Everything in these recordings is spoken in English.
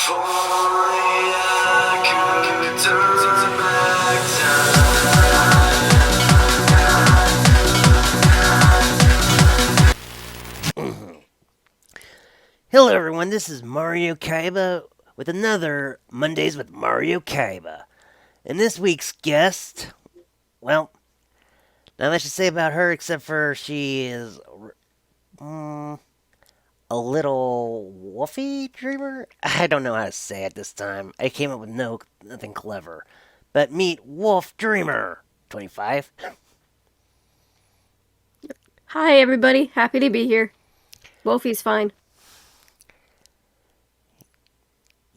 If only I could turn back time. Hello everyone, this is Mario Kaiba with another Mondays with Mario Kaiba. And this week's guest, well, not much to say about her except for she is a little wolfy dreamer. I don't know how to say it this time. I came up with nothing clever. But meet WolfDreamer25. Hi, everybody. Happy to be here. Wolfie's fine.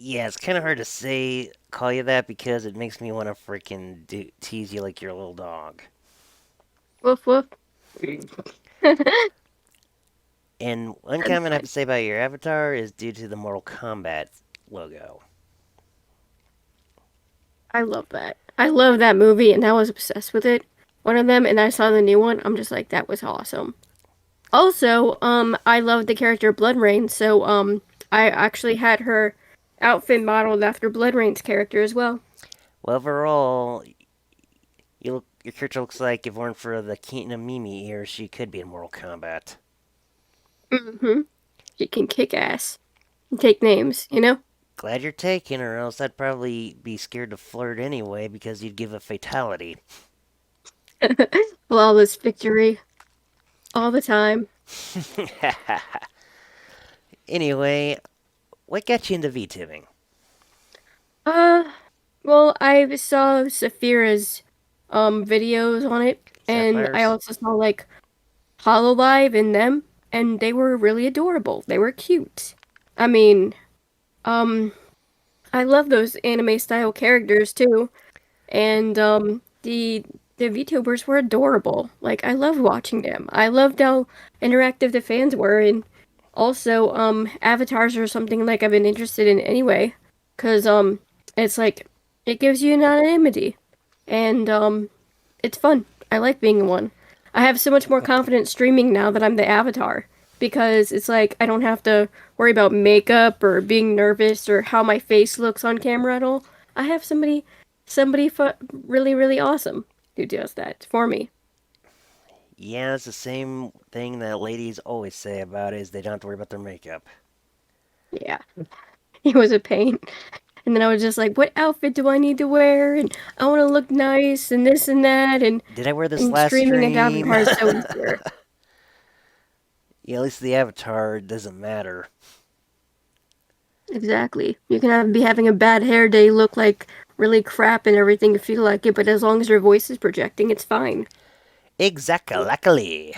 Yeah, it's kind of hard to call you that because it makes me want to freaking tease you like your little dog. Woof woof. And one comment I have to say about your avatar is due to the Mortal Kombat logo. I love that. I love that movie, and I was obsessed with it. One of them, and I saw the new one. I'm just like, that was awesome. Also, I love the character BloodRayne, so I actually had her outfit modeled after BloodRayne's character as well. Well, overall, your character looks like if it weren't for the Kina Mimi ears, she could be in Mortal Kombat. Mm-hmm. She can kick ass and take names, you know? Glad you're taking her, else I'd probably be scared to flirt anyway because you'd give a fatality. Flawless victory. All the time. Anyway, what got you into VTubing? Well, I saw Saphira's videos on it, and I Sapphires? also saw like Hololive in them, and they were really adorable. They were cute. I mean, um, I love those anime style characters too, and the VTubers were adorable. Like I loved watching them. I loved how interactive the fans were, and also avatars are something like I've been interested in anyway, cause it's like it gives you anonymity, and it's fun. I like being one. I have so much more confidence streaming now that I'm the avatar because it's like I don't have to worry about makeup or being nervous or how my face looks on camera at all. I have somebody really really awesome who does that for me. Yeah, it's the same thing that ladies always say about it is they don't have to worry about their makeup. Yeah, it was a pain. And then I was just like, what outfit do I need to wear? And I want to look nice and this and that. Did I wear this And last streaming a stream? avatar is so easier. Yeah, at least the avatar doesn't matter. Exactly. You can be having a bad hair day, look like really crap and everything, feel like it, but as long as your voice is projecting, it's fine. Exactly.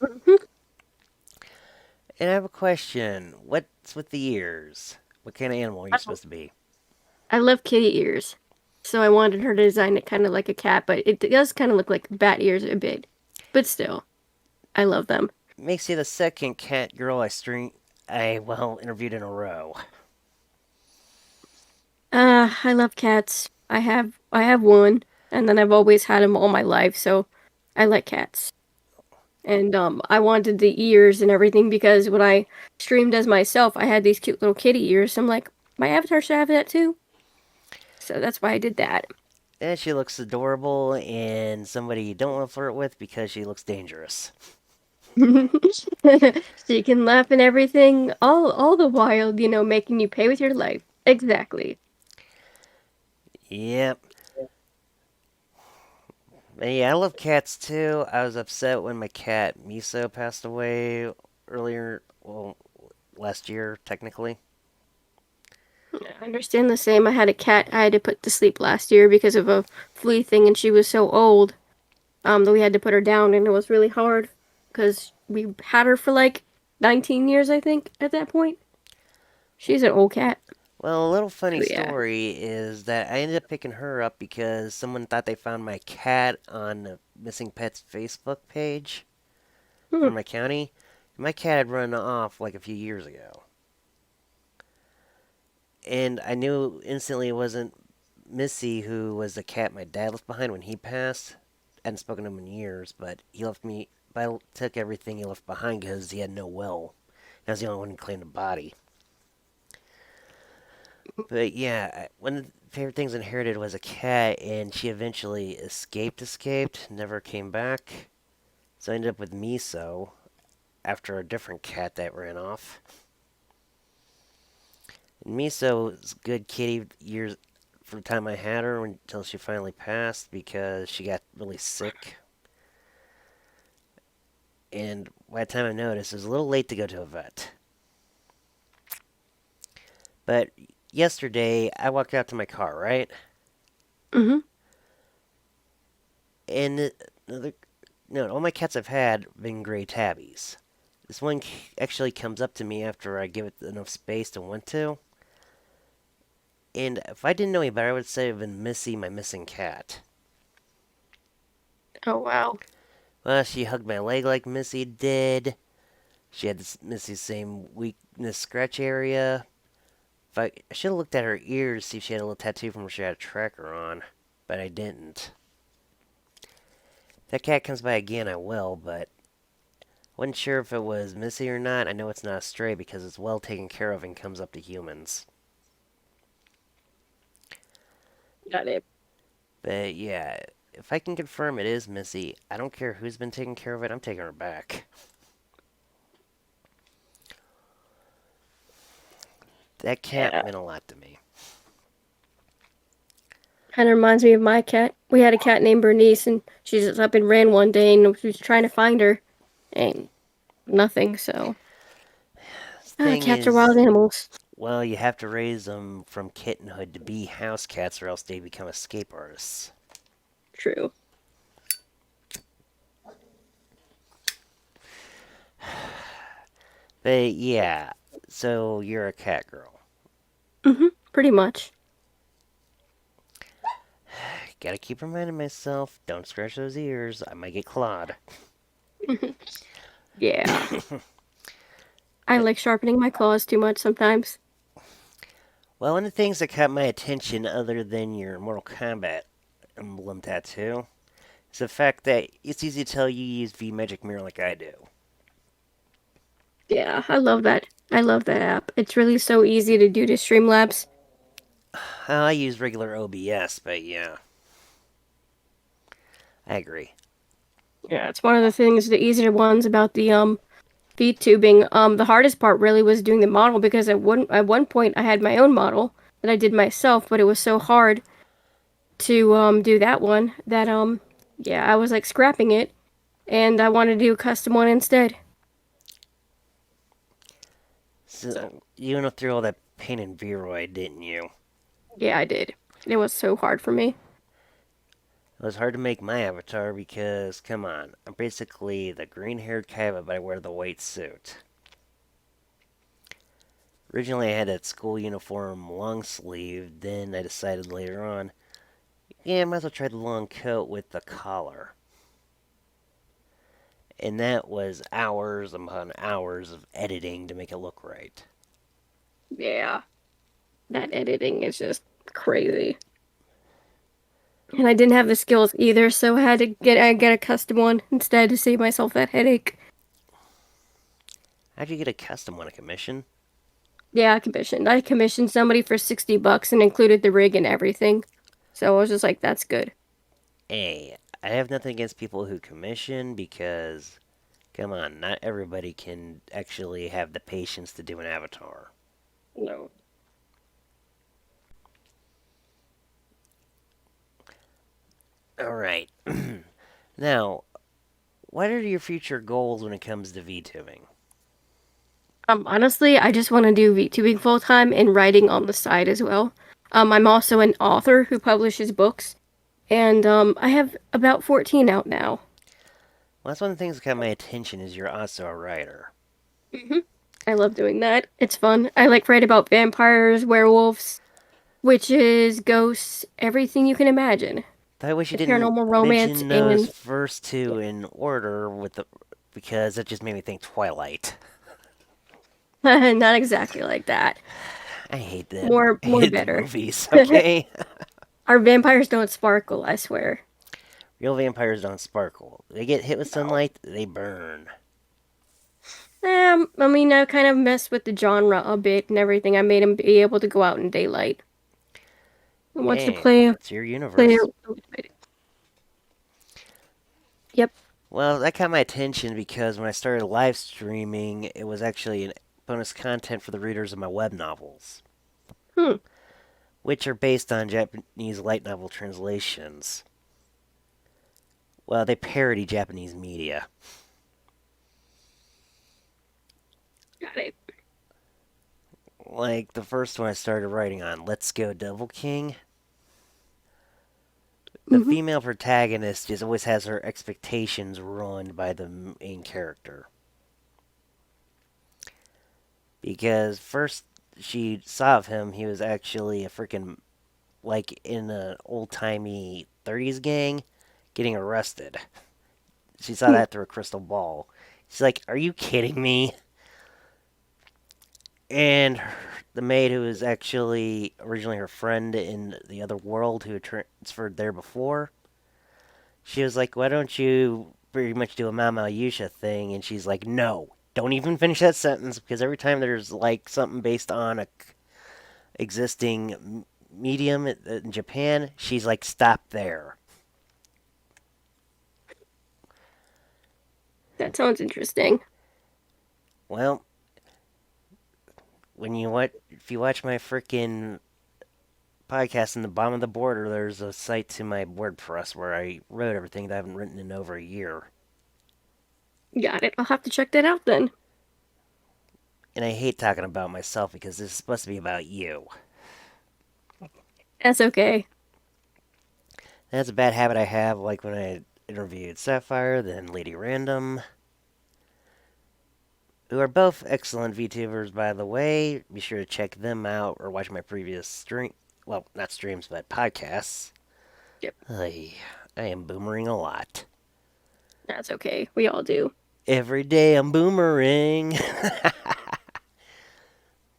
Mhm. And I have a question. What's with the ears? What kind of animal are you supposed to be? I love kitty ears. So I wanted her to design it kind of like a cat, but it does kind of look like bat ears a bit. But still, I love them. Makes you the second cat girl I interviewed in a row. I love cats. I have one, and then I've always had them all my life, so I like cats. And I wanted the ears and everything because when I streamed as myself, I had these cute little kitty ears. So I'm like, my avatar should have that too. So that's why I did that. And she looks adorable and somebody you don't want to flirt with because she looks dangerous. She can laugh and everything, all the while, making you pay with your life. Exactly. Yep. And yeah, I love cats too. I was upset when my cat Miso passed away earlier, well, last year, technically. I understand the same. I had a cat I had to put to sleep last year because of a flea thing, and she was so old that we had to put her down, and it was really hard because we had her for like 19 years, I think, at that point. She's an old cat. Well, a little funny So yeah. story is that I ended up picking her up because someone thought they found my cat on the Missing Pets Facebook page Hmm. for my county. My cat had run off like a few years ago. And I knew instantly it wasn't Missy, who was the cat my dad left behind when he passed. I hadn't spoken to him in years, but he left me. But I took everything he left behind because he had no will. I was the only one who claimed a body. But yeah, one of the favorite things inherited was a cat, and she eventually escaped, never came back. So I ended up with Miso after a different cat that ran off. And Miso was a good kitty years from the time I had her until she finally passed because she got really sick. And by the time I noticed, it was a little late to go to a vet. But yesterday, I walked out to my car, right? Hmm. And no, all my cats I've had have been gray tabbies. This one actually comes up to me after I give it enough space to want to. And if I didn't know any better, I would say I've been Missy, my missing cat. Oh wow. Well, she hugged my leg like Missy did. She had this Missy's same weakness scratch area. If I should have looked at her ears to see if she had a little tattoo from where she had a tracker on, but I didn't. If that cat comes by again, I will, but wasn't sure if it was Missy or not. I know it's not a stray because it's well taken care of and comes up to humans. Got it. But yeah, if I can confirm it is Missy, I don't care who's been taking care of it, I'm taking her back. That cat Yeah. meant a lot to me. Kind of reminds me of my cat. We had a cat named Bernice, and she just up and ran one day, and we was trying to find her, and nothing. So, The thing cats are wild is, animals. well, you have to raise them from kittenhood to be house cats or else they become escape artists. True. But yeah, so you're a cat girl. Pretty much. Gotta keep reminding myself, don't scratch those ears, I might get clawed. Yeah. I But, like sharpening my claws too much sometimes. well, one of the things that caught my attention, other than your Mortal Kombat emblem tattoo, is the fact that it's easy to tell you use V Magic Mirror like I do. Yeah, I love that. I love that app. It's really so easy to do to Streamlabs. I use regular OBS, but yeah, I agree. Yeah, it's one of the things, the easier ones about the VTubing. The hardest part really was doing the model because at one point I had my own model that I did myself, but it was so hard to do that one that yeah, I was like scrapping it and I wanted to do a custom one instead. So So, you went through all that pain and Vroid, didn't you? yeah, I did. It was so hard for me. It was hard to make my avatar because, come on, I'm basically the green haired Kaiba, but I wear the white suit. Originally, I had that school uniform long sleeve, then I decided later on, yeah, I might as well try the long coat with the collar. And that was hours upon hours of editing to make it look right. Yeah, that editing is just crazy. And I didn't have the skills either, so I get a custom one instead to save myself that headache. How'd you get a custom one, a commission? Yeah, I commissioned somebody for $60 and included the rig and everything. So I was just like, that's good. Hey, I have nothing against people who commission because, come on, not everybody can actually have the patience to do an avatar. No. Alright. Now, what are your future goals when it comes to VTubing? Honestly, I just want to do VTubing full time and writing on the side as well. I'm also an author who publishes books, and I have about 14 out now. Well, that's one of the things that got my attention is you're also a writer. Hmm. I love doing that. It's fun. I like write about vampires, werewolves, witches, ghosts, everything you can imagine. I wish you The didn't paranormal romance mention those and first two in order with the because that just made me think Twilight. not exactly like that. I hate them. More I more hate the better. movies, okay? Our vampires don't sparkle, I swear. Real vampires don't sparkle. They get hit with No. sunlight, they burn. I mean, I kind of messed with the genre a bit and everything. I made him be able to go out in daylight. I wanted to Hey, it's your play. universe. Yep. Well, that caught my attention because when I started live streaming, it was actually an bonus content for the readers of my web novels, Hmm. which are based on Japanese light novel translations. Well, they parody Japanese media. Got it. Like the first one I started writing on, Let's Go Devil King. The Hmm. female protagonist just always has her expectations ruined by the main character. Because first she saw of him, he was actually a freaking, like in an old timey 30s gang getting arrested. She saw Hmm. that through a crystal ball. She's like, "Are you kidding me?" And the maid, who was actually originally her friend in the other world, who had transferred there before, she was like, "Why don't you pretty much do a Mama Yusha thing?" And she's like, "No, don't even finish that sentence because every time there's like something based on a existing medium in Japan, she's like, stop there." That sounds interesting. Well, if you watch my freaking podcast in the bottom of the border, there's a site to my WordPress where I wrote everything that I haven't written in over a year. Got it. I'll have to check that out then. And I hate talking about myself because this is supposed to be about you. That's okay. That's a bad habit I have, like when I interviewed Sapphire, then Lady Random, who are both excellent VTubers, by the way. Be sure to check them out or watch my previous stream. Well, not streams, but podcasts. Yep. I am boomering a lot. That's okay. We all do. Every day I'm boomering.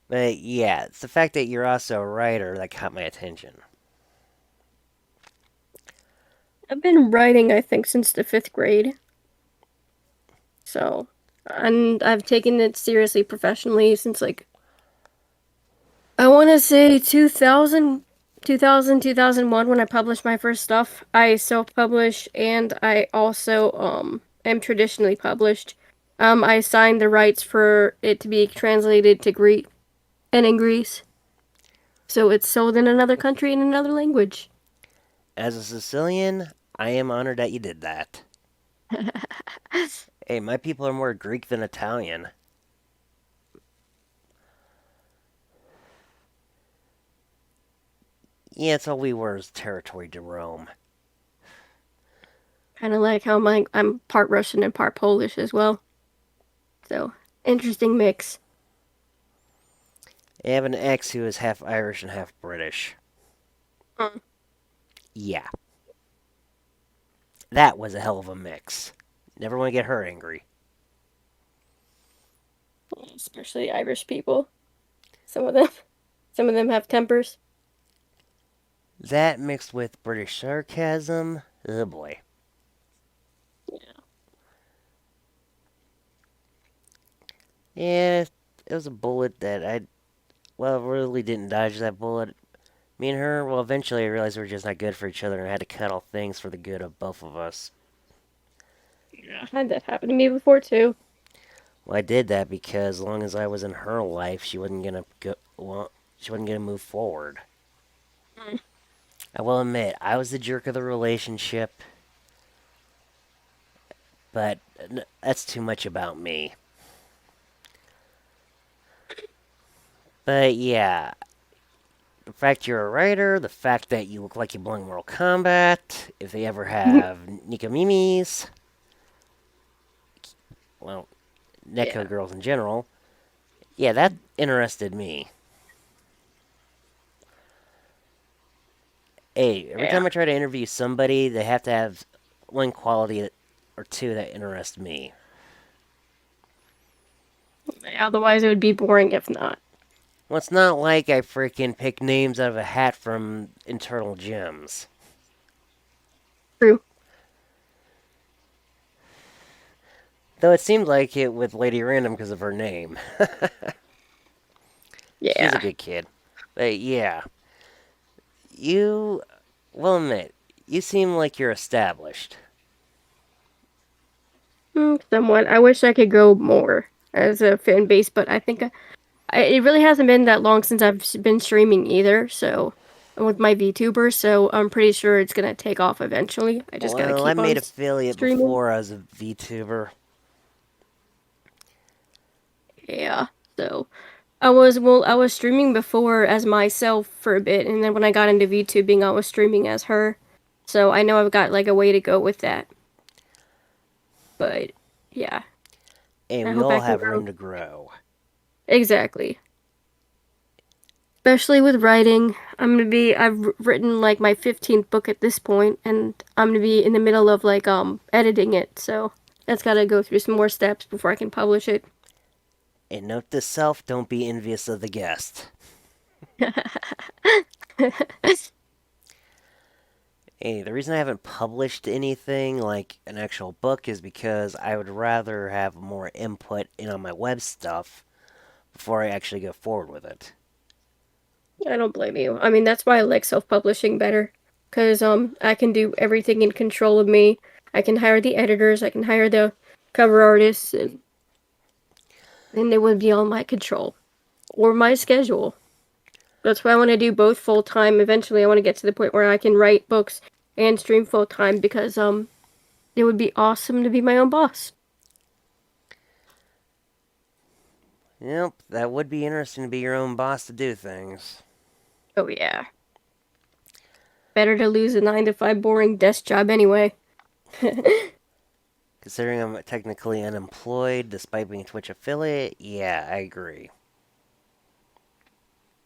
But yeah, it's the fact that you're also a writer that caught my attention. I've been writing, I think, since the fifth grade. So, and I've taken it seriously professionally since like I want to say 2001 when I published my first stuff. I self-publish and I also am traditionally published. I signed the rights for it to be translated to Greek and in Greece. So it's sold in another country in another language. As a Sicilian, I am honored that you did that. Hey, my people are more Greek than Italian. Yeah, it's all we were is territory to roam. Kind of like how I'm part Russian and part Polish as well. So, interesting mix. I have an ex who is half Irish and half British. Mm. Yeah, that was a hell of a mix. Never want to get her angry. Especially Irish people. Some of them some of them have tempers. That mixed with British sarcasm. Oh boy. Yeah, it was a bullet that really didn't dodge that bullet. Me and her, well, eventually I realized we were just not good for each other and I had to cut all things for the good of both of us. Yeah. Had that happen to me before too. Well, I did that because as long as I was in her life, she wasn't gonna go. Well, she wasn't gonna move forward. Mm. I will admit, I was the jerk of the relationship, but that's too much about me. But yeah, the fact you're a writer, the fact that you look like you belong in Mortal Kombat, if they ever have Nikamimis, well, Neko Yeah. girls in general, yeah, that interested me. Hey, every Yeah. time I try to interview somebody, they have to have one quality or two that interest me. Otherwise it would be boring if not. Well, it's not like I freaking pick names out of a hat from internal gems. True. Though it seemed like it with Lady Random because of her name. She's a Yeah. good kid. But yeah, you will admit, you seem like you're established. Somewhat. I wish I could go more as a fan base, but I think it really hasn't been that long since I've been streaming either. So with my VTuber, so I'm pretty sure it's gonna take off eventually. I just gotta Well, I keep on made affiliate streaming. before I was a VTuber. Yeah. So I was streaming before as myself for a bit, and then when I got into VTubing, I was streaming as her. So I know I've got like a way to go with that. But yeah, And I we hope all I can have grow. room to grow. Exactly. Especially with writing. I've written like my 15th book at this point, and I'm gonna be in the middle of like editing it. So that's gotta go through some more steps before I can publish it. And note to self, don't be envious of the guest. Hey, the reason I haven't published anything like an actual book is because I would rather have more input in on my web stuff before I actually go forward with it. I don't blame you. I mean, that's why I like self-publishing better, because I can do everything in control of me. I can hire the editors, I can hire the cover artists, and then it would be on my control or my schedule. That's why I want to do both full time. Eventually, I want to get to the point where I can write books and stream full time because it would be awesome to be my own boss. Yep, that would be interesting to be your own boss to do things. Oh yeah. Better to lose a 9 to 5 boring desk job anyway. Considering I'm technically unemployed despite being a Twitch affiliate, yeah, I agree.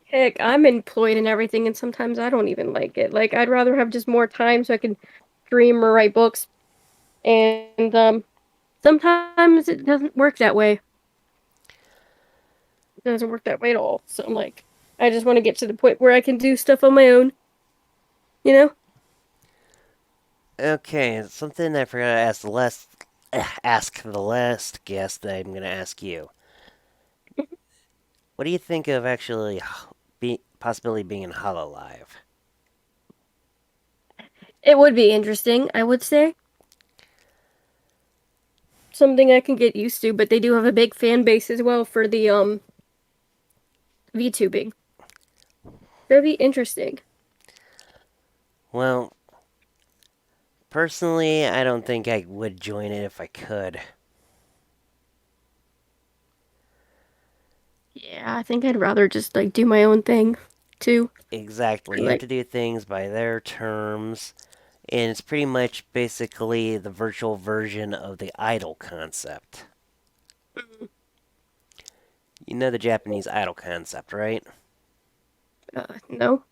Heck, I'm employed and everything, and sometimes I don't even like it. Like, I'd rather have just more time so I can dream or write books. And sometimes it doesn't work that way. It doesn't work that way at all. So I'm like, I just want to get to the point where I can do stuff on my own. You know? Okay, something I forgot to ask the last guest that I'm going to ask you. What do you think of actually possibility being in Hololive? It would be interesting, I would say. Something I can get used to, but they do have a big fan base as well for the VTubing. That'd be interesting. Well, personally, I don't think I would join it if I could. Yeah, I think I'd rather just like do my own thing too. Exactly. You have Like, to do things by their terms, and it's pretty much basically the virtual version of the idol concept. You know the Japanese idol concept, right? no.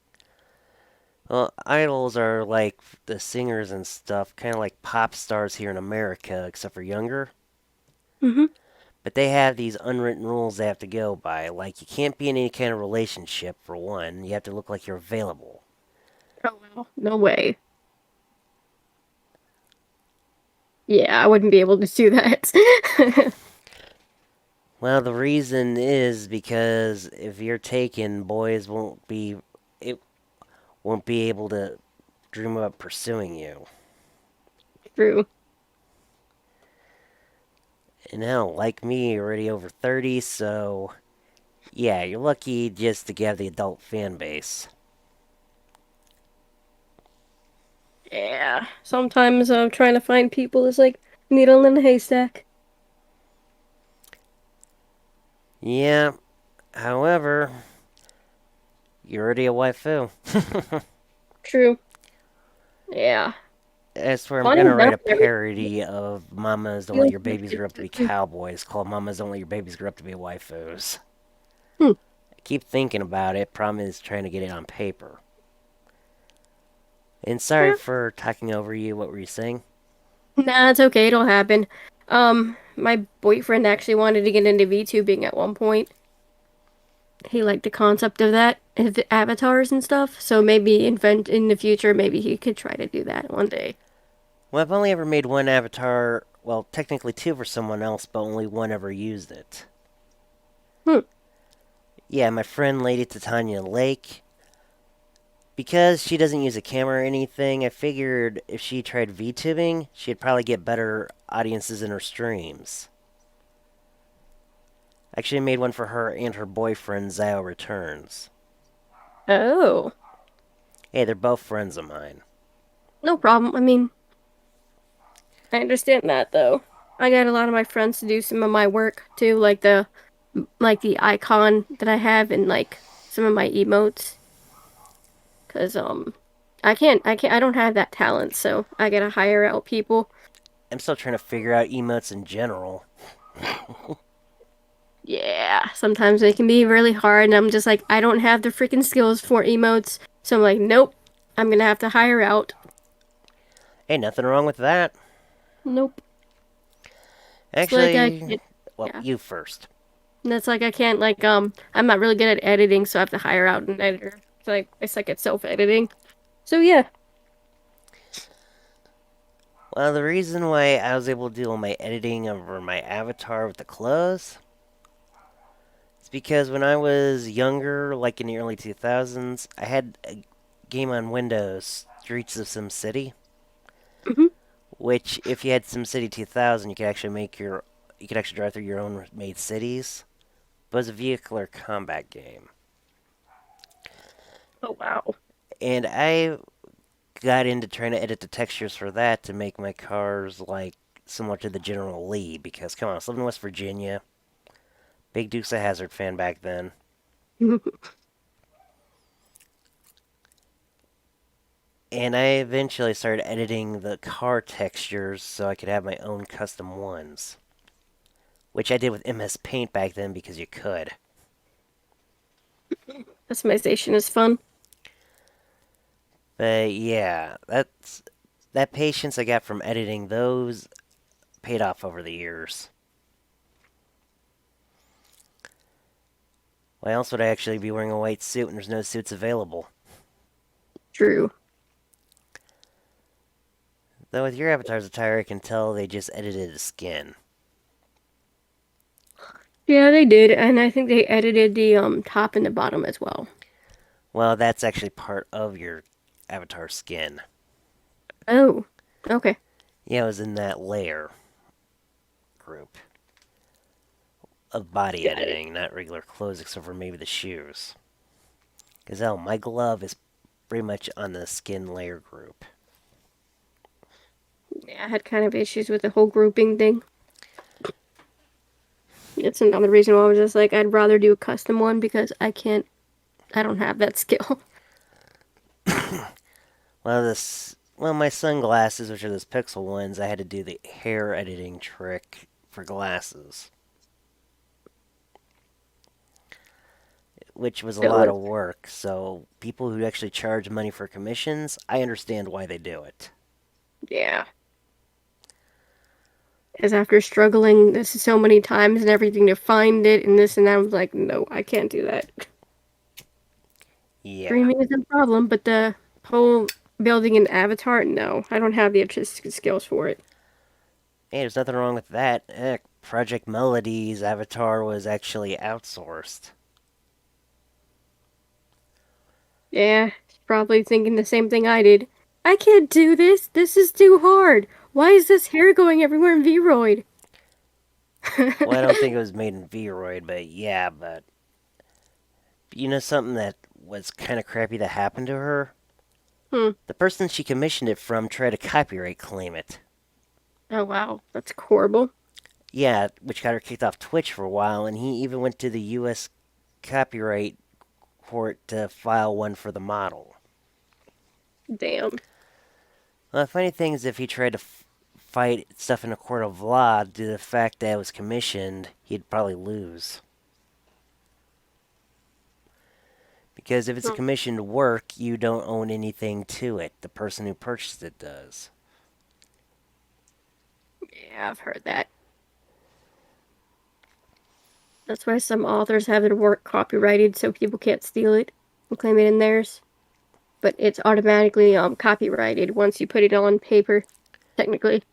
Well, idols are like the singers and stuff, kind of like pop stars here in America, except for younger. Mm-hmm. But they have these unwritten rules they have to go by. Like, you can't be in any kind of relationship, for one. You have to look like you're available. Oh well, no way. Yeah, I wouldn't be able to do that. Well, the reason is because if you're taken, boys it won't be able to dream about pursuing you. True. And hell, like me, you're already over 30, so yeah, you're lucky just to get the adult fan base. Yeah. Sometimes trying to find people is like needle in a haystack. Yeah, however, you're already a waifu. True. Yeah. I swear I'm Funny gonna write enough, a there parody of Mamas Don't Let Your Babies Grow Up to Be Cowboys called Mamas Don't Let Your Babies Grow Up to Be Waifus. Hmm. I keep thinking about it, problem is trying to get it on paper. And sorry Yeah. for talking over you, what were you saying? Nah, it's okay. It'll happen. My boyfriend actually wanted to get into VTubing at one point. He liked the concept of that, of the avatars and stuff. So maybe in the future, maybe he could try to do that one day. Well, I've only ever made one avatar well, technically two for someone else, but only one ever used it. Hmm. Yeah, my friend Lady Titania Lake. Because she doesn't use a camera or anything, I figured if she tried VTubing, she'd probably get better audiences in her streams. I actually made one for her and her boyfriend, Zio Returns. Oh, Hey, they're both friends of mine. no problem. I mean, I understand that though. I got a lot of my friends to do some of my work too, like the icon that I have and like some of my emotes. 'Cause I don't have that talent, so I gotta hire out people. I'm still trying to figure out emotes in general. Yeah, sometimes they can be really hard, and I'm just like, I don't have the freaking skills for emotes, so I'm like, nope, I'm gonna have to hire out. Hey, nothing wrong with that. Nope. It's like I Actually, can't, well, yeah. you first. And that's like I can't like I'm not really good at editing, so I have to hire out an editor. It's like it's self-editing. So yeah. Well, the reason why I was able to do all my editing over my avatar with the clothes is because when I was younger, like in the early 2000s, I had a game on Windows, Streets of SimCity, Hmm. which if you had SimCity 2000, you could actually drive through your own made cities. But it was a vehicular combat game. Oh wow. And I got into trying to edit the textures for that to make my cars like similar to the General Lee because come on, I was living in West Virginia. Big Dukes of Hazzard fan back then. And I eventually started editing the car textures so I could have my own custom ones. Which I did with MS Paint back then because you could. Customization is fun. But yeah, that patience I got from editing those paid off over the years. Why else would I actually be wearing a white suit when there's no suits available? True. Though with your avatar's attire, I can tell they just edited the skin. Yeah, they did, and I think they edited the top and the bottom as well. Well, that's actually part of your avatar skin. Oh, okay. Yeah, it was in that layer group of body Got it. editing, not regular clothes, except for maybe the shoes. Gazelle, my glove is pretty much on the skin layer group. Yeah, I had kind of issues with the whole grouping thing. It's another reason why I was just like, I'd rather do a custom one because I don't have that skill. Well, my sunglasses, which are those pixel ones, I had to do the hair editing trick for glasses, which was a lot So, of work. So people who actually charge money for commissions, I understand why they do it. yeah. Because after struggling this so many times and everything to find it and this and that, I was like, no, I can't do that. Yeah. Streaming is a problem, but the whole building an avatar, no, I don't have the artistic skills for it. Hey, there's nothing wrong with that. Project Melody's avatar was actually outsourced. Yeah, probably thinking the same thing I did. I can't do this. This is too hard. Why is this hair going everywhere in V-Roid? Well, I don't think it was made in Vroid, but yeah, but you know something that was kind of crappy that happened to her? Hmm. The person she commissioned it from tried to copyright claim it. Oh wow, that's horrible. Yeah, which got her kicked off Twitch for a while, and he even went to the U.S. Copyright Court to file one for the model. Damn. Well, the funny thing is, if he tried to fight stuff in a court of law due to the fact that it was commissioned, he'd probably lose. Because if it's a Hmm. commissioned work, you don't own anything to it. The person who purchased it does. Yeah, I've heard that. That's why some authors have their work copyrighted so people can't steal it and claim it in theirs. But it's automatically copyrighted once you put it on paper, technically.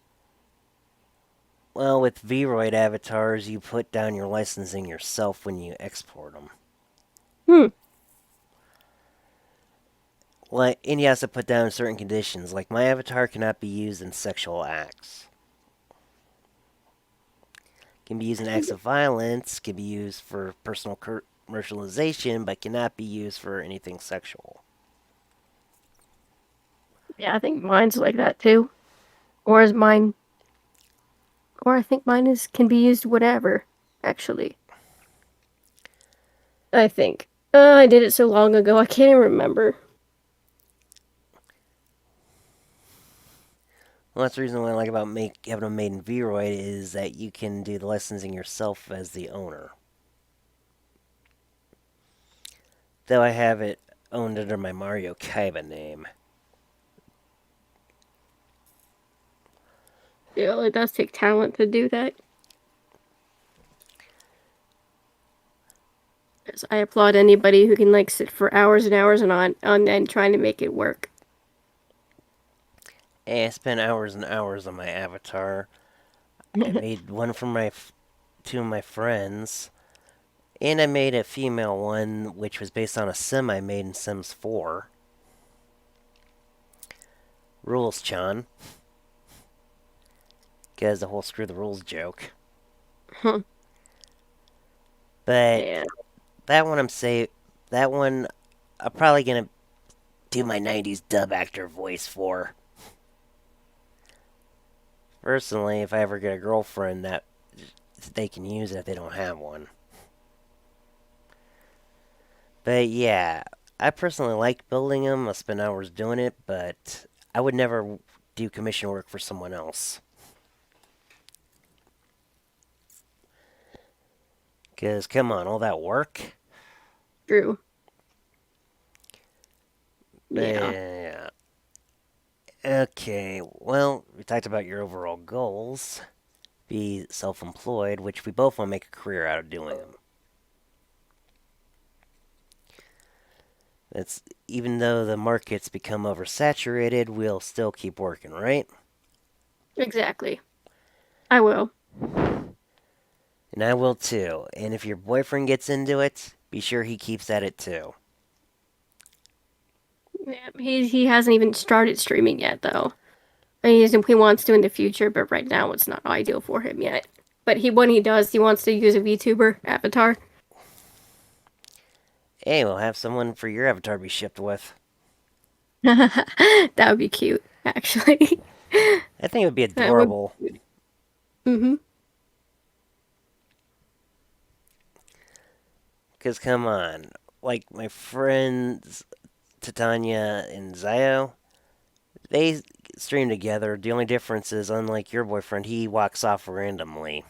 Well, with Vroid avatars, you put down your licensing yourself when you export them. Hmm. Like, and you have to put down certain conditions. Like, my avatar cannot be used in sexual acts. Can be used in acts of violence. Can be used for personal commercialization, but cannot be used for anything sexual. Yeah, I think mine's like that too. Or is mine? Or I think mine is can be used whatever. Actually, I think. I did it so long ago, I can't even remember. Well, that's the reason what I like about having them made in Vroid is that you can do the licensing yourself as the owner. Though I have it owned under my Mario Kaiba name. Yeah, it does take talent to do that. Yes, I applaud anybody who can like sit for hours and hours and on end trying to make it work. And I spent hours and hours on my avatar. I made one for two of my friends, and I made a female one, which was based on a sim I made in Sims 4. Rules, Chan. Because the whole screw the rules joke. Huh. But Yeah. that one that one I'm probably gonna do my 90s dub actor voice for. Personally, if I ever get a girlfriend, that they can use it if they don't have one. But yeah, I personally like building them. I spend hours doing it, but I would never do commission work for someone else. Because, come on, all that work? True. But, Yeah. yeah. Okay, well, we talked about your overall goals. Be self employed, which we both want to make a career out of doing them. That's even though the market's become oversaturated, we'll still keep working, right? Exactly. I will. And I will too. And if your boyfriend gets into it, be sure he keeps at it too. Yeah, he hasn't even started streaming yet though. I mean, he wants to in the future, but right now it's not ideal for him yet. But when he does, he wants to use a VTuber avatar. Hey, we'll have someone for your avatar to be shipped with. That would be cute, actually. I think it would be That would. adorable. Mm-hmm. Because, come on. Like, my friends, Titania and Zio, they stream together. The only difference is, unlike your boyfriend, he walks off randomly.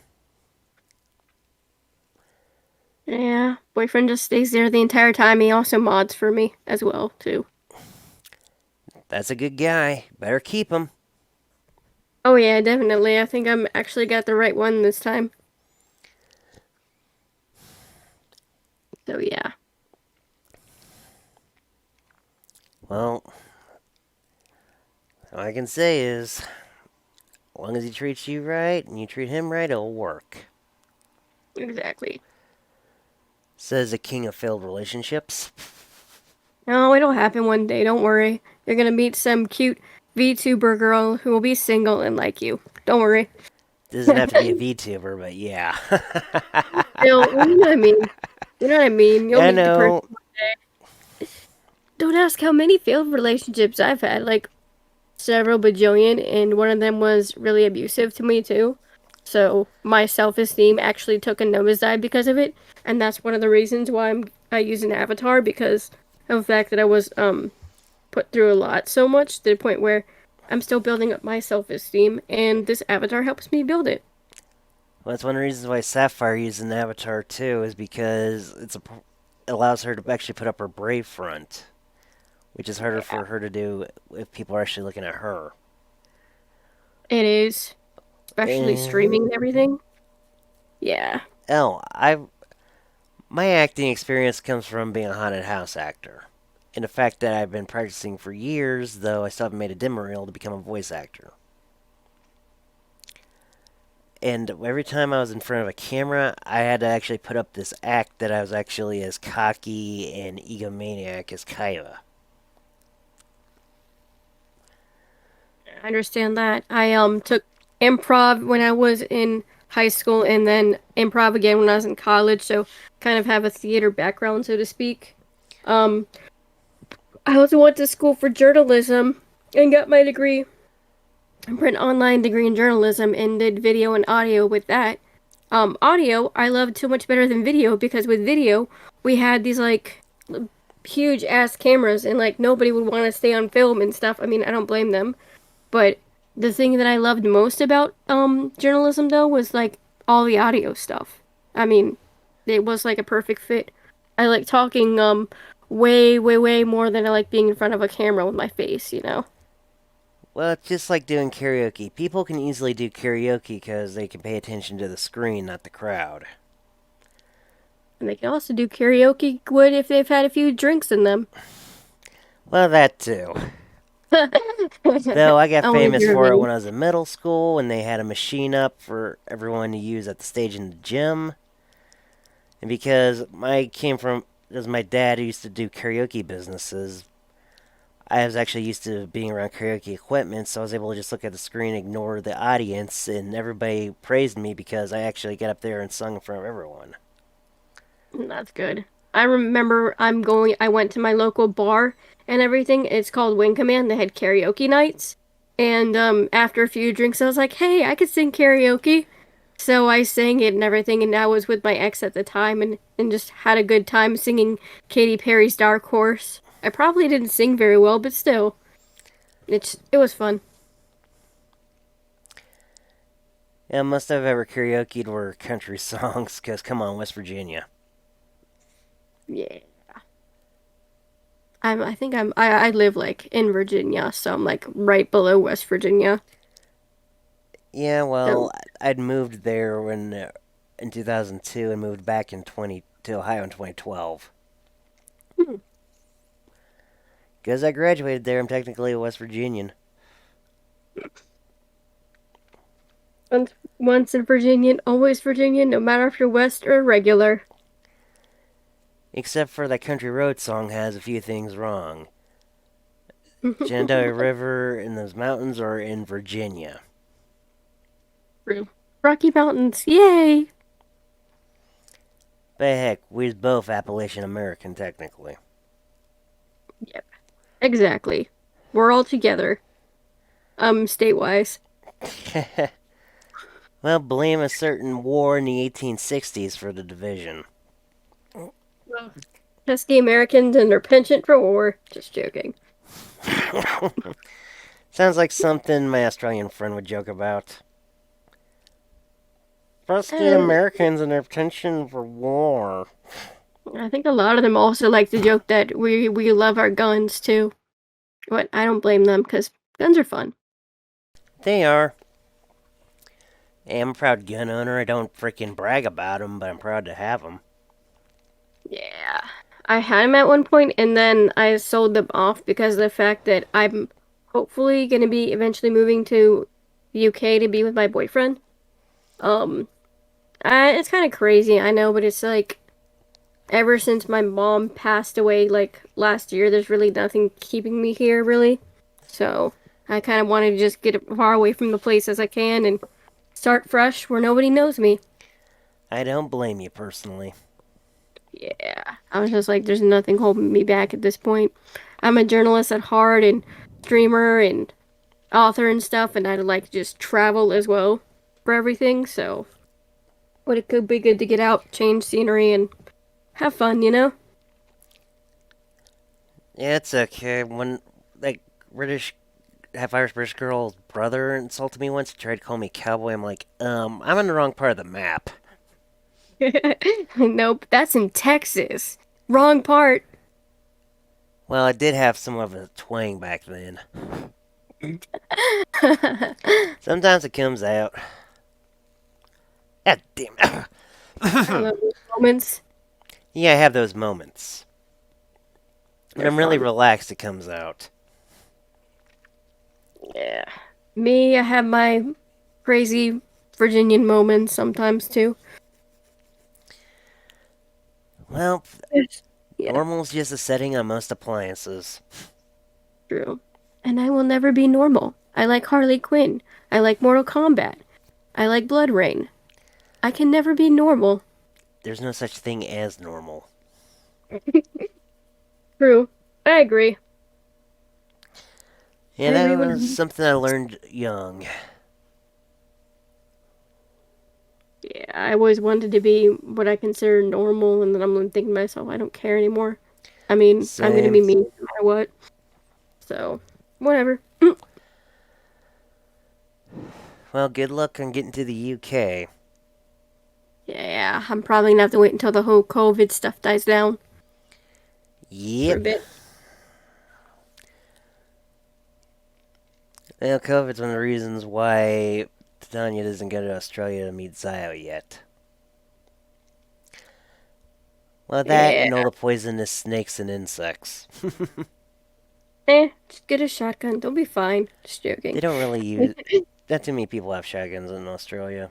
Yeah, boyfriend just stays there the entire time. He also mods for me as well too. That's a good guy. Better keep him. Oh yeah, definitely. I think I'm actually got the right one this time. So yeah. Well, all I can say is, as long as he treats you right and you treat him right, it'll work. Exactly. Says the king of failed relationships. No, it'll happen one day. Don't worry. You're gonna meet some cute VTuber girl who will be single and like you. Don't worry. Doesn't have to be a VTuber, but yeah. You know what I mean. You know what I mean. You'll I meet the person know. one day. Don't ask how many failed relationships I've had. Like several bajillion, and one of them was really abusive to me too. So my self-esteem actually took a nosedive because of it, and that's one of the reasons why I use an avatar because of the fact that I was put through a lot so much to the point where I'm still building up my self-esteem, and this avatar helps me build it. Well, that's one of the reasons why Sapphire uses an avatar too, is because it allows her to actually put up her brave front, which is harder Yeah, for her to do if people are actually looking at her. it is, especially streaming and everything. Yeah. Oh, my acting experience comes from being a haunted house actor. And the fact that I've been practicing for years, though I still haven't made a demo reel to become a voice actor. And every time I was in front of a camera, I had to actually put up this act that I was actually as cocky and egomaniac as Kaiba. I understand that. I took improv when I was in high school and then improv again when I was in college, so kind of have a theater background, so to speak. Um, I also went to school for journalism and got my degree, an online degree in journalism, and did video and audio with that. Audio I loved so much better than video because with video we had these like huge ass cameras and like nobody would want to stay on film and stuff. I mean, I don't blame them. But the thing that I loved most about journalism though was like all the audio stuff. I mean, it was like a perfect fit. I like talking way more than I like being in front of a camera with my face, you know. Well, it's just like doing karaoke. People can easily do karaoke because they can pay attention to the screen, not the crowd. And they can also do karaoke good if they've had a few drinks in them. Well, that too. Though I got Only famous you're for it me. when I was in middle school when they had a machine up for everyone to use at the stage in the gym. And because my dad used to do karaoke businesses, I was actually used to being around karaoke equipment, so I was able to just look at the screen, ignore the audience, and everybody praised me because I actually got up there and sung in front of everyone. That's good. I remember I went to my local bar and everything. It's called Wing Command. They had karaoke nights. And after a few drinks, I was like, hey, I could sing karaoke. So I sang it and everything. And I was with my ex at the time and just had a good time singing Katy Perry's Dark Horse. I probably didn't sing very well, but still, it was fun. Yeah, most I've ever karaoke'd were country songs, because come on, West Virginia. Yeah. I live like in Virginia, so I'm like right below West Virginia. Yeah, So well, I'd moved there in 2002 and moved back to Ohio in 2012. hmm. Because I graduated there, I'm technically a West Virginian. Once in Virginia, always Virginian, no matter if you're West or regular. Except for that Country Road song has a few things wrong. True. Shenandoah River and those mountains are in Virginia. Rocky Mountains, yay! But heck, we're both Appalachian American, technically. Yep, exactly. We're all together. State-wise. Well, blame a certain war in the 1860s for the division. Well, pesky Americans and their penchant for war. Just joking. Sounds like something my Australian friend would joke about. Pesky Uh, Americans and their penchant for war. I think a lot of them also like to joke that we love our guns too. But I don't blame them because guns are fun. They are. Hey, I'm a proud gun owner. I don't freaking brag about them, but I'm proud to have them. Yeah. I had them at one point and then I sold them off because of the fact that I'm hopefully going to be eventually moving to the UK to be with my boyfriend. Um, it's kind of crazy, I know, but it's like ever since my mom passed away like last year, there's really nothing keeping me here really. So, I kind of wanted to just get as far away from the place as I can and start fresh where nobody knows me. I don't blame you personally. Yeah, I was just like, there's nothing holding me back at this point. I'm a journalist at heart and streamer and author and stuff, and I'd like to just travel as well for everything. So, but it could be good to get out, change scenery, and have fun, you know? Yeah, it's okay. When, like, half Irish British girl's brother insulted me once, tried to call me cowboy, I'm like, I'm on the wrong part of the map. Nope, that's in Texas. Wrong part. Well, I did have some of a twang back then. I Sometimes it comes out. God damn it. love those moments. Yeah, I have those moments. When They're I'm really fun. relaxed, it comes out. Yeah. Me, I have my crazy Virginian moments sometimes too. Well, Yeah, normal's just a setting on most appliances. true. And I will never be normal. I like Harley Quinn. I like Mortal Kombat. I like Blood Rain. I can never be normal. There's no such thing as normal. True. I agree. Yeah, I that agree was 100. something I learned young. Yeah, I always wanted to be what I consider normal, and then I'm thinking to myself, I don't care anymore. I mean, I'm gonna Same. be me no matter what. So, whatever. Well, good luck on getting to the UK. Yeah, I'm probably gonna have to wait until the whole COVID stuff dies down for a Yep. bit. Well, COVID's one of the reasons why Titania doesn't go to Australia to meet Zio yet. Well, that Yeah. and all the poisonous snakes and insects. Just get a shotgun. They'll be fine. Just They joking. don't really use. Not too many people have shotguns in Australia.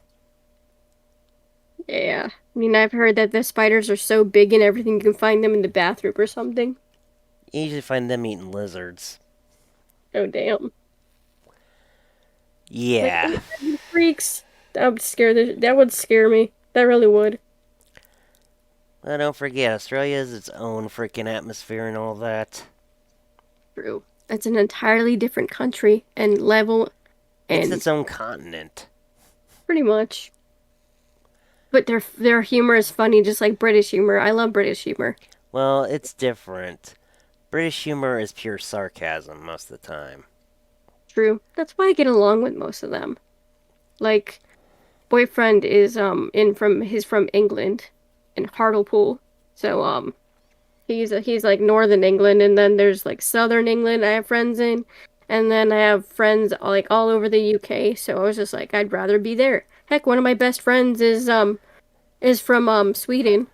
Yeah. I mean, I've heard that the spiders are so big and everything, you can find them in the bathroom or something. You usually find them eating lizards. Oh, damn. Like, Yeah. oh, freaks. That would scare me. That really would. Well, don't forget, Australia has its own freaking atmosphere and all that. True. It's an entirely different country and level It's and its own continent. pretty much. But their humor is funny, just like British humor. I love British humor. Well, it's different. British humor is pure sarcasm most of the time. True. That's why I get along with most of them. Like, boyfriend is he's from England in Hartlepool. So he's like northern England, and then there's like southern England I have friends in, and then I have friends like all over the UK. So I was just like, I'd rather be there. Heck, one of my best friends is from Sweden.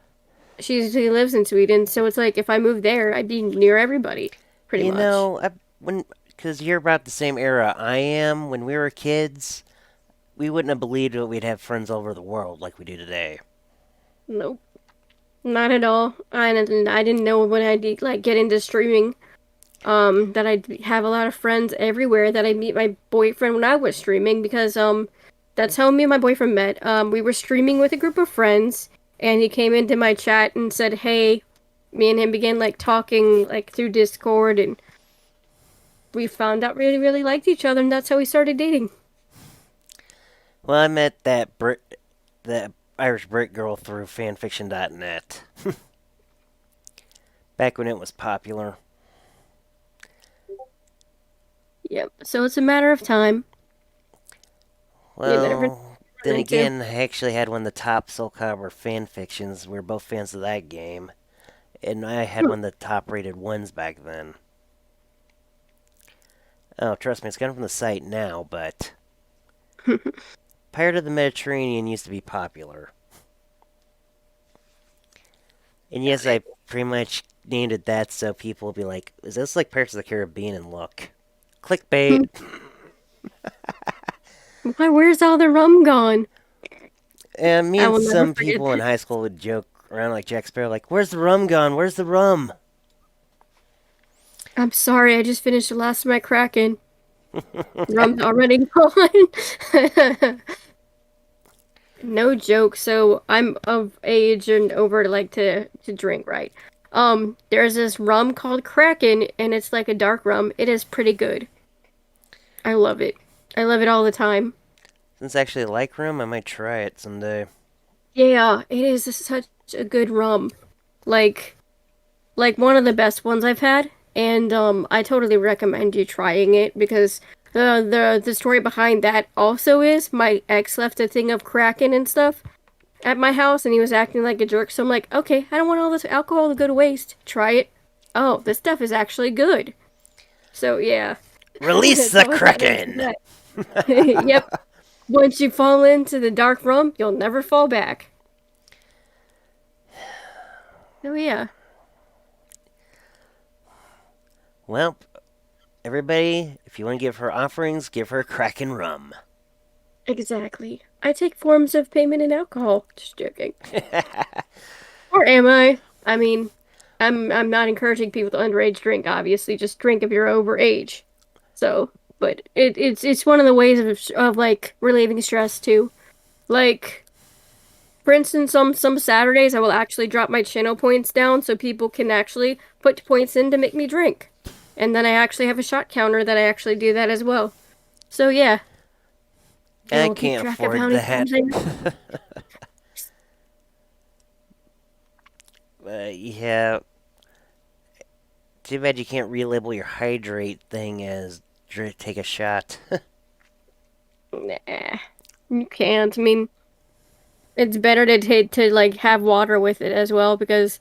She lives in Sweden, so it's like if I moved there, I'd be near everybody, pretty You much. know, because you're about the same era I am, when we were kids, we wouldn't have believed that we'd have friends all over the world like we do today. Nope, not at all. I didn't know when I'd like get into streaming, that I'd have a lot of friends everywhere. That I'd meet my boyfriend when I was streaming because that's how me and my boyfriend met. We were streaming with a group of friends, and he came into my chat and said, "Hey." Me and him began like talking like through Discord, and we found out really, really liked each other, and that's how we started dating. Well, I met that Irish Brit girl through fanfiction.net. Back when it was popular. Yep. So it's a matter of time. You never Well, then run into. again, I actually had one of the top Soul Calibur fanfictions. We were both fans of that game. And I had one of the top rated ones back then. Oh, trust me, it's gone from the site now, but Pirate of the Mediterranean used to be popular. And yes, I pretty much named it that so people will be like, is this like Pirates of the Caribbean? And look. Clickbait. Why? Where's all the rum gone? And me I and will never some forget people in that. high school would joke around like Jack Sparrow, like, where's the rum gone? Where's the rum? I'm sorry. I just finished the last of my Kraken. Rum's already gone. No joke. So I'm of age and over to like to drink, right? There's this rum called Kraken, and it's like a dark rum. It is pretty good. I love it. I love it all the time. Since I actually like rum, I might try it someday. Yeah, it is such a good rum. Like like one of the best ones I've had, and I totally recommend you trying it because the story behind that also is my ex left a thing of Kraken and stuff at my house, and he was acting like a jerk. So I'm like, okay, I don't want all this alcohol to go to waste. Try it. Oh, this stuff is actually good. So yeah, Release the go ahead and do Kraken! that. Yep. Once you fall into the dark rum, you'll never fall back. Oh yeah. Well, everybody, if you want to give her offerings, give her Kraken rum. Exactly. I take forms of payment in alcohol. Just joking. Or am I? I mean, I'm not encouraging people to underage drink, obviously. Just drink if you're over age. So, but it's one of the ways of like relieving stress too. Like, for instance, some Saturdays I will actually drop my channel points down so people can actually put points in to make me drink. And then I actually have a shot counter that I actually do that as well. So yeah, I it'll keep can't track of afford how many that. times I. Yeah, too bad you can't relabel your hydrate thing as take a shot. Nah, you can't. I mean, it's better to like have water with it as well because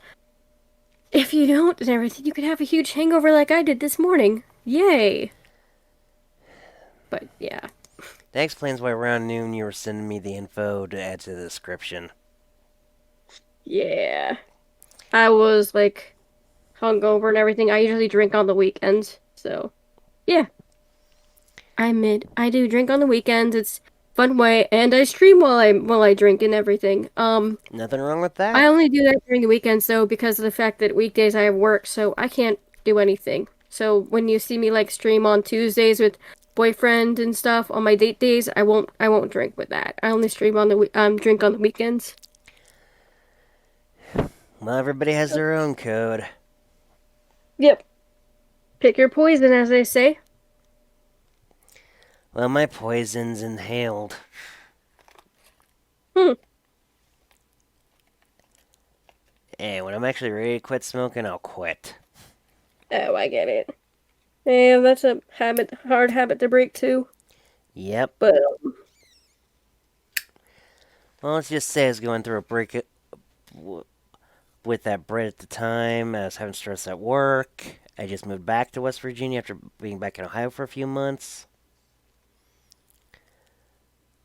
if you don't and everything, you could have a huge hangover like I did this morning. Yay! But yeah, That explains why around noon you were sending me the info to add to the description. yeah. I was like hungover and everything. I usually drink on the weekends, so yeah. I do drink on the weekends. It's fun way, and I stream while I drink and everything. Nothing wrong with that. I only do that during the weekends though because of the fact that weekdays I have work, so I can't do anything. So when you see me like stream on Tuesdays with boyfriend and stuff on my date days, I won't drink with that. I only stream on the drink on the weekends. Well, everybody has their own code. Yep. Pick your poison, as they say. Well, my poison's inhaled. Hmm. Hey, when I'm actually ready to quit smoking, I'll quit. Oh, I get it. Yeah, that's a hard habit to break too. Yep. But Well, let's just say I was going through a break with that bread at the time. I was having stress at work. I just moved back to West Virginia after being back in Ohio for a few months.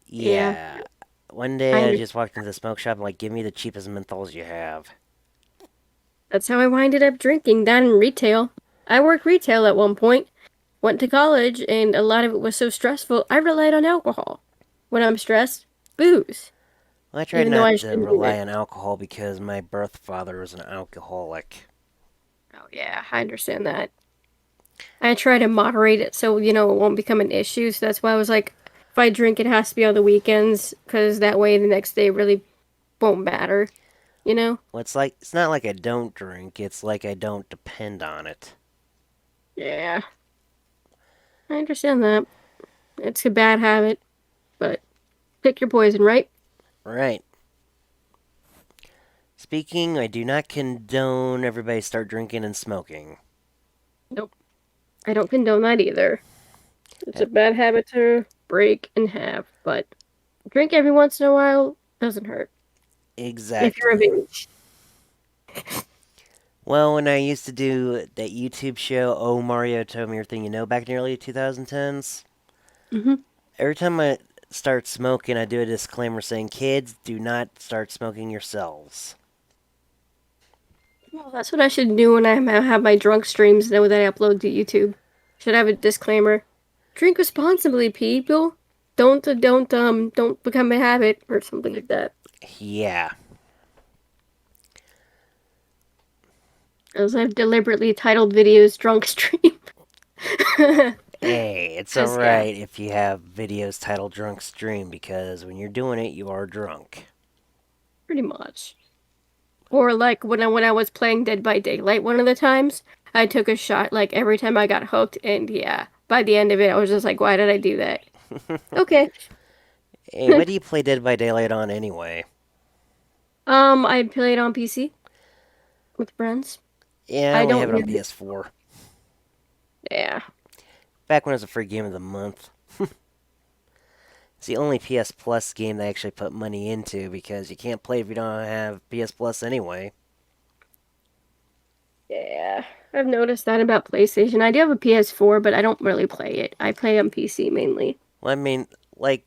yeah, Yeah. One I day I under just walked into the smoke shop and like, give me the cheapest menthols you have. that's how I winded up drinking that in retail. I worked retail at one point. Went to college, and a lot of it was so stressful. I relied on alcohol. When I'm stressed, booze, Well, I tried even though I not to shouldn't do rely it. on alcohol because my birth father was an alcoholic. Oh yeah, I understand that. I try to moderate it so it won't become an issue. So that's why I was like, if I drink, it has to be on the weekends, because that way the next day really won't matter. You know? Well, it's not like I don't drink, it's like I don't depend on it. Yeah, I understand that. It's a bad habit, but pick your poison, right? Right. Speaking, I do not condone everybody start drinking and smoking. Nope. I don't condone that either. It's Uh, a bad habit to break and have, but drink every once in a while doesn't hurt if you're of Exactly. age. Well, when I used to do that YouTube show, Oh Mario Told Me Everything You Know, back in the early 2010s, Hmm. every time I start smoking, I do a disclaimer saying, kids, do not start smoking yourselves. Well, that's what I should do when I have my drunk streams that I upload to YouTube. Should have a disclaimer. Drink responsibly, people. Don't become a habit or something like that. Yeah. As I've deliberately titled videos "drunk stream." Hey, it's Cause yeah, alright if you have videos titled Drunk Stream, because when you're doing it, you are drunk. pretty much. Or like when I was playing Dead by Daylight one of the times, I took a shot like every time I got hooked, and yeah, by the end of it, I was just like, why did I do that? Okay. Hey, what do you play Dead by Daylight on anyway? I played on PC with friends. Yeah, I I only have don't it on really. PS4. Yeah. Back when it was a free game of the month. It's the only PS Plus game they actually put money into because you can't play if you don't have PS Plus anyway. Yeah. I've noticed that about PlayStation. I do have a PS4, but I don't really play it. I play on PC mainly. Well, I mean, like,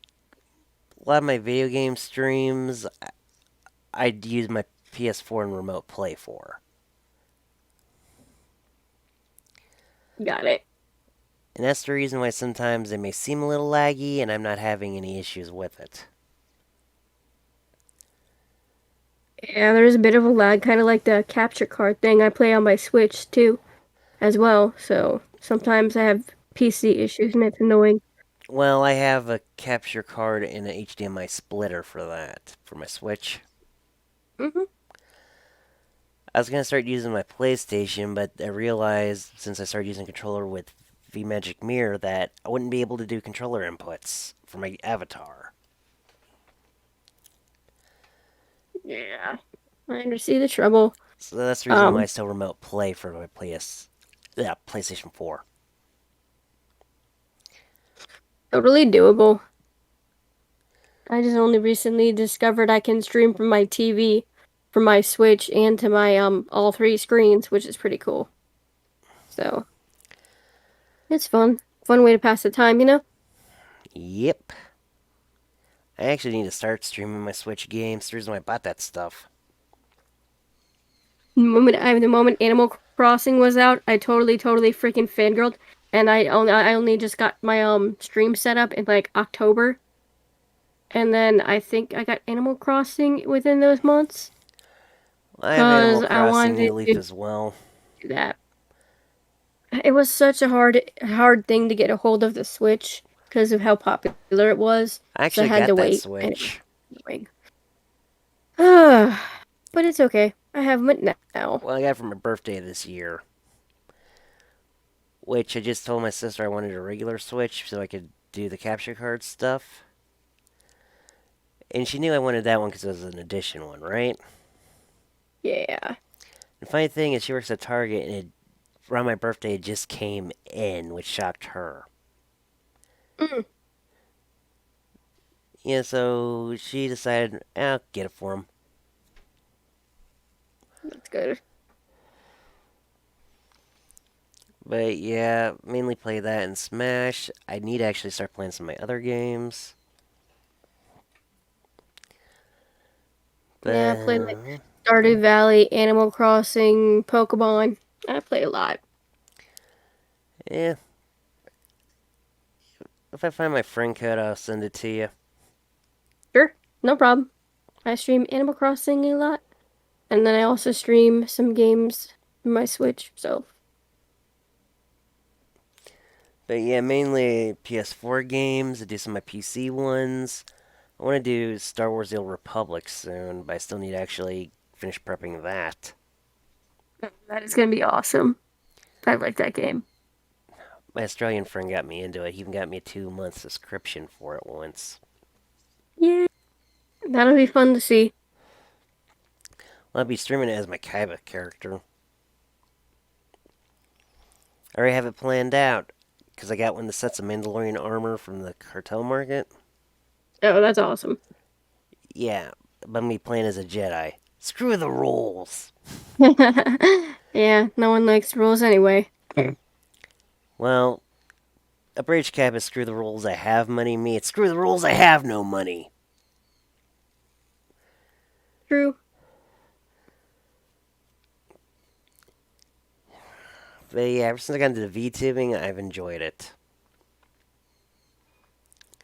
a lot of my video game streams, I'd use my PS4 and remote play for. Got it. And that's the reason why sometimes they may seem a little laggy and I'm not having any issues with it. Yeah, there's a bit of a lag, kind of like the capture card thing I play on my Switch too, as well. So sometimes I have PC issues and it's annoying. Well, I have a capture card and an HDMI splitter for that, for my Switch. Hmm. I was going to start using my PlayStation, but I realized since I started using controller with VMagic Mirror that I wouldn't be able to do controller inputs for my avatar. Yeah, I understand the trouble. So that's the reason why I Um, still remote play for my PlayStation 4. Totally doable. I just only recently discovered I can stream from my TV, from my Switch, and to my all three screens, which is pretty cool. So it's fun. Fun way to pass the time, you know? Yep. I actually need to start streaming my Switch games. The reason why I bought that stuff. The moment Animal Crossing was out, I totally freaking fangirled, and I only just got my stream set up in like October, and then I think I got Animal Crossing within those months, I have Animal cause I Crossing New wanted Leaf to as well. do that. It was such a hard thing to get a hold of the Switch because of how popular it was, I so I actually had to got that wait, and it was Switch. annoying. But it's okay. I have it now. Well, I got it for my birthday this year. Which I just told my sister I wanted a regular Switch so I could do the capture card stuff. And she knew I wanted that one because it was an edition one, right? Yeah. The funny thing is she works at Target and around my birthday it just came in, which shocked her. Mm, Yeah, so she decided, I'll get it for him. that's good. But yeah, mainly play that and Smash. I need to actually start playing some of my other games. Yeah, I play like But Stardew Valley, Animal Crossing, Pokemon. I play a lot. yeah, if I find my friend code, I'll send it to you. Sure, no problem. I stream Animal Crossing a lot, and then I also stream some games from my Switch. So But yeah, mainly PS4 games. I do some of my PC ones. I want to do Star Wars: The Old Republic soon, but I still need to actually finish prepping that. that is gonna be awesome. I like that game. My Australian friend got me into it. He even got me a 2 month subscription for it once. Yeah, that'll be fun to see. Well, I'll be streaming it as my Kaiba character. I already have it planned out because I got one of the sets of Mandalorian armor from the cartel market. Oh, that's awesome. Yeah, but I'm gonna be playing as a Jedi. Screw the rules. Yeah, no one likes rules anyway. Well, a Bridge Cap is screw the rules. I have money. Me, it's screw the rules. I have no money. True. But yeah, ever since I got into the VTubing, I've enjoyed it.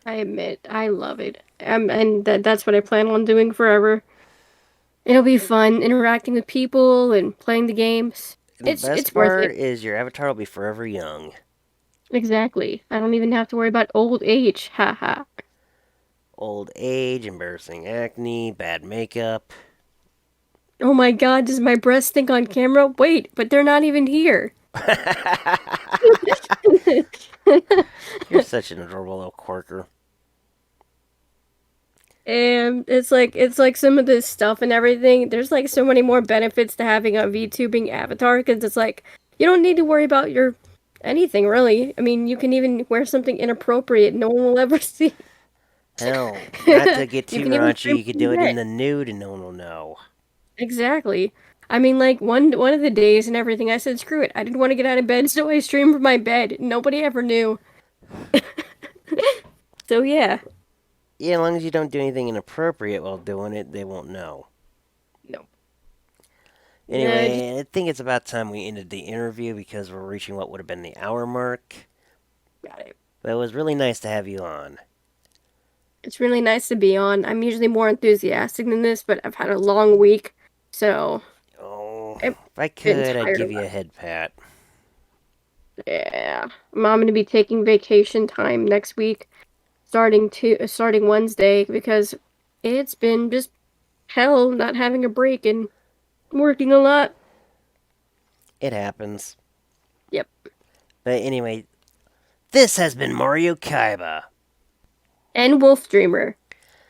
I admit, I love it. And that's what I plan on doing forever. It'll be fun interacting with people and playing the games. And the It's best worth part it. is your avatar will be forever young. Exactly. I don't even have to worry about old age. Haha. Old age, embarrassing acne, bad makeup. Oh my god, does my breast stink on camera? Wait, but they're not even here. You're such an adorable little quirker. And it's like some of this stuff and everything. There's like so many more benefits to having a VTubing avatar because it's like you don't need to worry about your anything really. I mean, you can even wear something inappropriate no one will ever see. Hell, not to get You too can even raunchy, stream you could from do it in bed. the nude and no one will know. Exactly. I mean, like one of the days and everything, I said, "Screw it! I didn't want to get out of bed, so I streamed from my bed." Nobody ever knew. So yeah. Yeah, as long as you don't do anything inappropriate while doing it, they won't know. No. Yeah, just Anyway, I think it's about time we ended the interview because we're reaching what would have been the hour mark. Got it. But it was really nice to have you on. It's really nice to be on. I'm usually more enthusiastic than this, but I've had a long week, so Oh, I've if I been could, I'd tired a give you lot. a head pat. Yeah. I'm going to be taking vacation time next week, starting Wednesday, because it's been just hell not having a break and working a lot. It happens. Yep. But anyway, this has been Mario Kaiba. And WolfDreamer.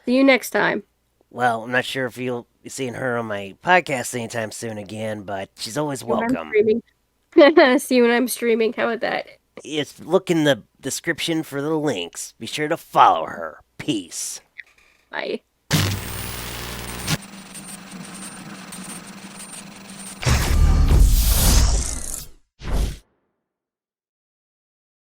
See you next time. Well, I'm not sure if you'll be seeing her on my podcast anytime soon again, but she's always When I'm welcome. streaming. See you when I'm streaming. How about that? It's look in the description for the links. Be sure to follow her. Peace. Bye.